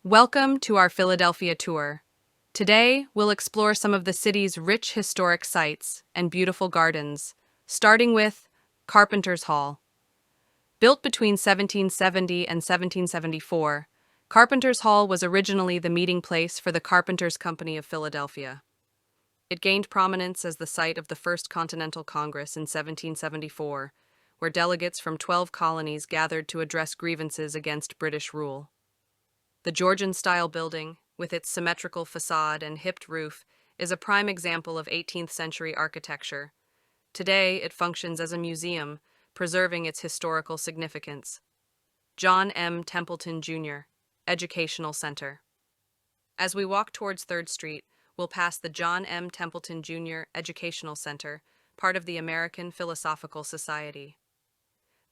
Welcome to our Philadelphia tour. Today, we'll explore some of the city's rich historic sites and beautiful gardens, starting with Carpenter's Hall. Built between 1770 and 1774, Carpenter's Hall was originally the meeting place for the Carpenters Company of Philadelphia. It gained prominence as the site of the First Continental Congress in 1774, where delegates from 12 colonies gathered to address grievances against British rule. The Georgian-style building, with its symmetrical facade and hipped roof, is a prime example of 18th-century architecture. Today, it functions as a museum, preserving its historical significance. John M. Templeton, Jr., Educational Center. As we walk towards 3rd Street, we'll pass the John M. Templeton, Jr. Educational Center, part of the American Philosophical Society.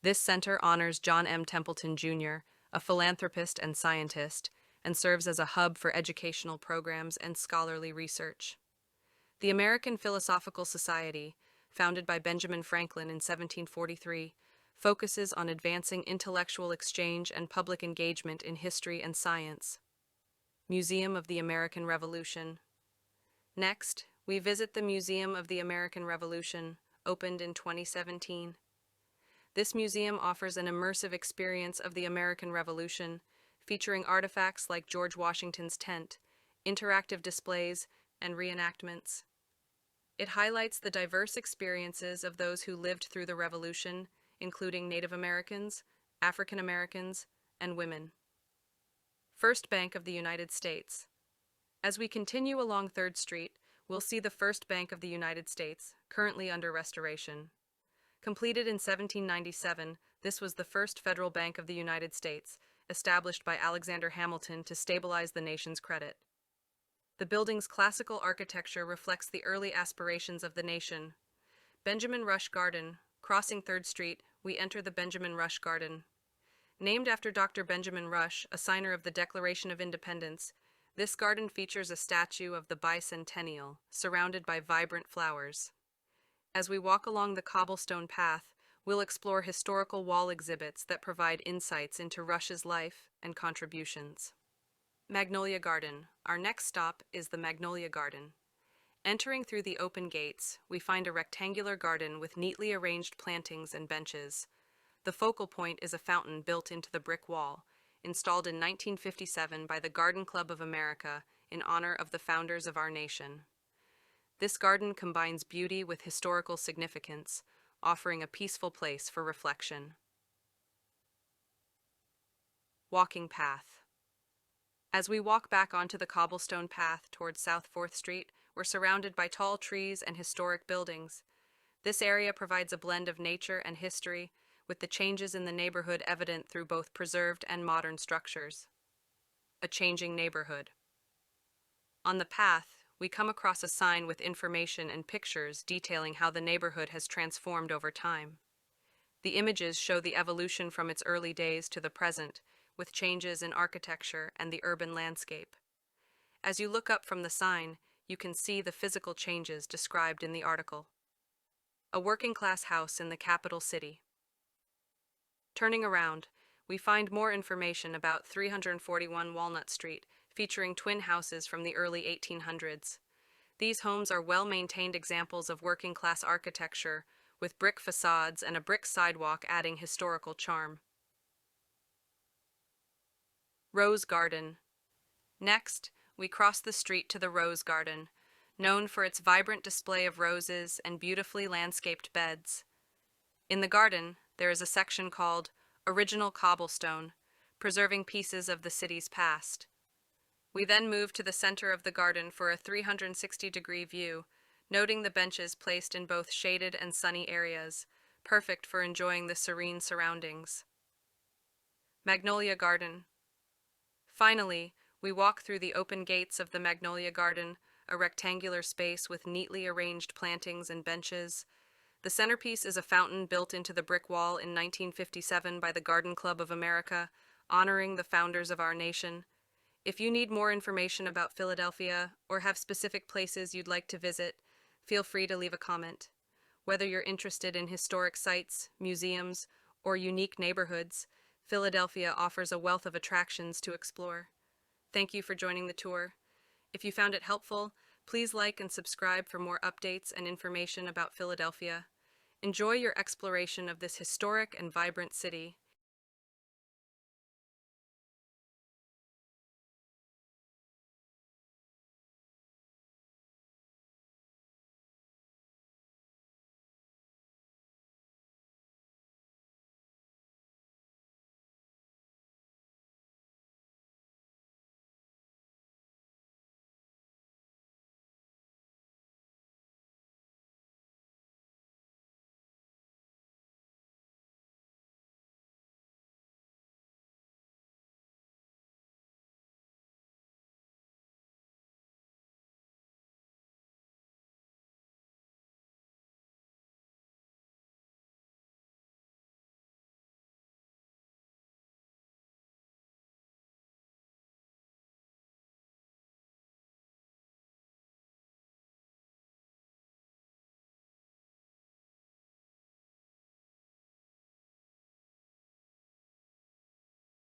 This center honors John M. Templeton, Jr., a philanthropist and scientist, and serves as a hub for educational programs and scholarly research. The American Philosophical Society, founded by Benjamin Franklin in 1743, focuses on advancing intellectual exchange and public engagement in history and science. Museum of the American Revolution. Next, we visit the Museum of the American Revolution, opened in 2017. This museum offers an immersive experience of the American Revolution, featuring artifacts like George Washington's tent, interactive displays, and reenactments. It highlights the diverse experiences of those who lived through the Revolution, including Native Americans, African Americans, and women. First Bank of the United States. As we continue along 3rd Street, we'll see the First Bank of the United States, currently under restoration. Completed in 1797, this was the first federal bank of the United States, established by Alexander Hamilton to stabilize the nation's credit. The building's classical architecture reflects the early aspirations of the nation. Benjamin Rush Garden. Crossing 3rd Street, we enter the Benjamin Rush Garden. Named after Dr. Benjamin Rush, a signer of the Declaration of Independence, this garden features a statue of the bicentennial, surrounded by vibrant flowers. As we walk along the cobblestone path, we'll explore historical wall exhibits that provide insights into Rush's life and contributions. Magnolia Garden. Our next stop is the Magnolia Garden. Entering through the open gates, we find a rectangular garden with neatly arranged plantings and benches. The focal point is a fountain built into the brick wall, installed in 1957 by the Garden Club of America in honor of the founders of our nation. This garden combines beauty with historical significance, offering a peaceful place for reflection. Walking path. As we walk back onto the cobblestone path towards South 4th Street, we're surrounded by tall trees and historic buildings. This area provides a blend of nature and history, with the changes in the neighborhood evident through both preserved and modern structures. A changing neighborhood. On the path, we come across a sign with information and pictures detailing how the neighborhood has transformed over time. The images show the evolution from its early days to the present, with changes in architecture and the urban landscape. As you look up from the sign, you can see the physical changes described in the article. A working-class house in the capital city. Turning around, we find more information about 341 Walnut Street, featuring twin houses from the early 1800s. These homes are well-maintained examples of working-class architecture, with brick facades and a brick sidewalk adding historical charm. Rose Garden. Next, we cross the street to the Rose Garden, known for its vibrant display of roses and beautifully landscaped beds. In the garden, there is a section called Original Cobblestone, preserving pieces of the city's past. We then move to the center of the garden for a 360-degree view, noting the benches placed in both shaded and sunny areas, perfect for enjoying the serene surroundings. Magnolia Garden. Finally, we walk through the open gates of the Magnolia Garden, a rectangular space with neatly arranged plantings and benches. The centerpiece is a fountain built into the brick wall in 1957 by the Garden Club of America, honoring the founders of our nation. If you need more information about Philadelphia or have specific places you'd like to visit, feel free to leave a comment. Whether you're interested in historic sites, museums, or unique neighborhoods, Philadelphia offers a wealth of attractions to explore. Thank you for joining the tour. If you found it helpful, please like and subscribe for more updates and information about Philadelphia. Enjoy your exploration of this historic and vibrant city.